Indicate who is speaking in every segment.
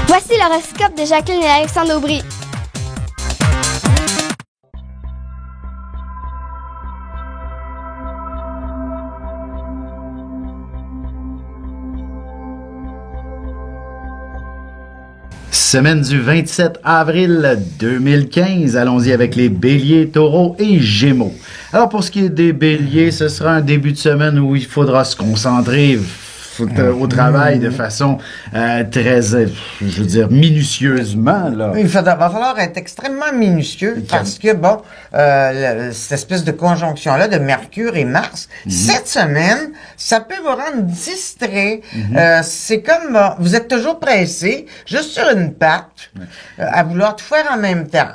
Speaker 1: Voici l'horoscope de Jacqueline et Alexandre Aubry.
Speaker 2: Semaine du 27 avril 2015, allons-y avec les béliers, taureaux et gémeaux. Alors pour ce qui est des béliers, ce sera un début de semaine où il faudra se concentrer au travail de façon très, je veux dire, minutieusement. Là.
Speaker 3: Il va falloir être extrêmement minutieux parce que, bon, cette espèce de conjonction-là de Mercure et Mars, cette semaine, ça peut vous rendre distrait. C'est comme, vous êtes toujours pressé, juste sur une patte, à vouloir tout faire en même temps.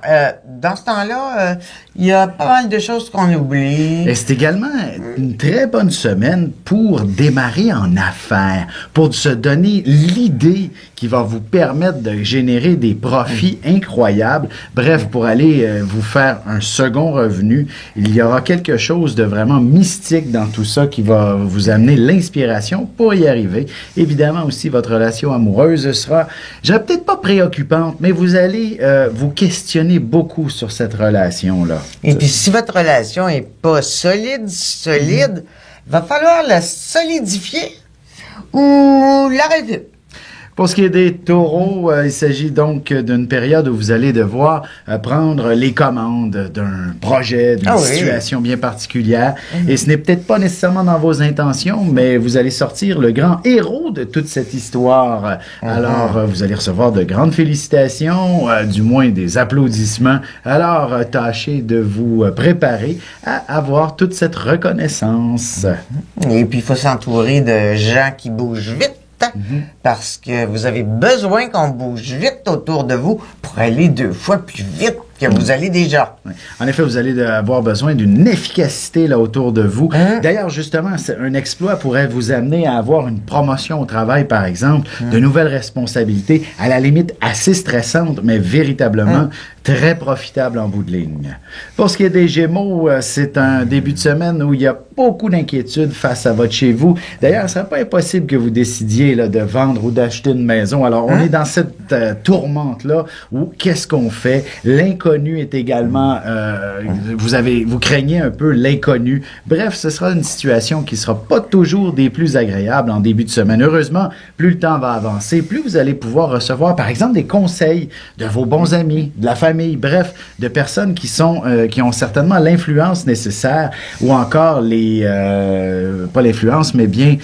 Speaker 3: Dans ce temps-là, il y a pas mal de choses qu'on oublie.
Speaker 2: Et c'est également une très bonne semaine pour démarrer en affaires, pour se donner l'idée qui va vous permettre de générer des profits incroyables. Bref, pour aller vous faire un second revenu, il y aura quelque chose de vraiment mystique dans tout ça qui va vous amener l'inspiration pour y arriver. Évidemment aussi, votre relation amoureuse sera, je dirais peut-être pas préoccupante, mais vous allez vous questionner beaucoup sur cette relation-là.
Speaker 3: Et puis, si votre relation est pas solide, va falloir la solidifier ou l'arrêter.
Speaker 2: Pour ce qui est des taureaux, il s'agit donc d'une période où vous allez devoir prendre les commandes d'un projet, d'une situation bien particulière. Et ce n'est peut-être pas nécessairement dans vos intentions, mais vous allez sortir le grand héros de toute cette histoire. Alors, vous allez recevoir de grandes félicitations, du moins des applaudissements. Alors, tâchez de vous préparer à avoir toute cette reconnaissance.
Speaker 3: Et puis, il faut s'entourer de gens qui bougent vite. Parce que vous avez besoin qu'on bouge vite autour de vous pour aller 2 fois plus vite que vous allez déjà.
Speaker 2: Oui. En effet, vous allez avoir besoin d'une efficacité là autour de vous. D'ailleurs, justement, un exploit pourrait vous amener à avoir une promotion au travail, par exemple, de nouvelles responsabilités, à la limite assez stressantes, mais véritablement très profitables en bout de ligne. Pour ce qui est des Gémeaux, c'est un début de semaine où il y a beaucoup d'inquiétudes face à votre chez vous. D'ailleurs, ce n'est pas impossible que vous décidiez là, de vendre ou d'acheter une maison. Alors, on est dans cette tourmente-là où qu'est-ce qu'on fait? L'inconnu est également... vous craignez un peu l'inconnu. Bref, ce sera une situation qui sera pas toujours des plus agréables en début de semaine. Heureusement, plus le temps va avancer, plus vous allez pouvoir recevoir, par exemple, des conseils de vos bons amis, de la famille, bref, de personnes qui ont certainement l'influence nécessaire ou encore pas l'influence, mais bien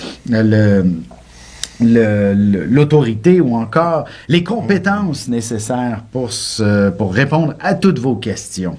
Speaker 2: l'autorité ou encore les compétences nécessaires pour répondre à toutes vos questions.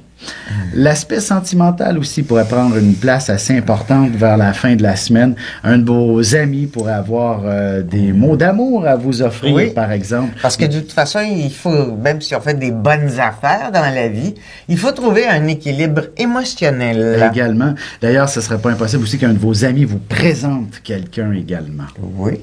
Speaker 2: L'aspect sentimental aussi pourrait prendre une place assez importante vers la fin de la semaine. Un de vos amis pourrait avoir des mots d'amour à vous offrir, par exemple.
Speaker 3: Parce que de toute façon, il faut, même si on fait des bonnes affaires dans la vie, il faut trouver un équilibre émotionnel.
Speaker 2: Également. D'ailleurs, ce serait pas impossible aussi qu'un de vos amis vous présente quelqu'un également.
Speaker 3: Oui.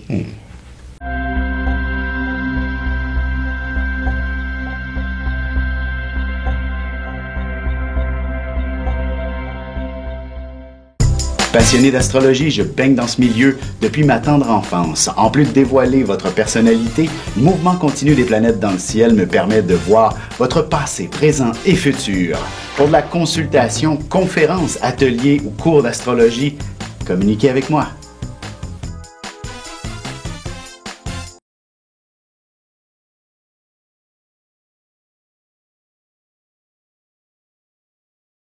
Speaker 2: Passionné d'astrologie, je baigne dans ce milieu depuis ma tendre enfance. En plus de dévoiler votre personnalité, le mouvement continu des planètes dans le ciel me permet de voir votre passé, présent et futur. Pour de la consultation, conférences, ateliers ou cours d'astrologie, communiquez avec moi.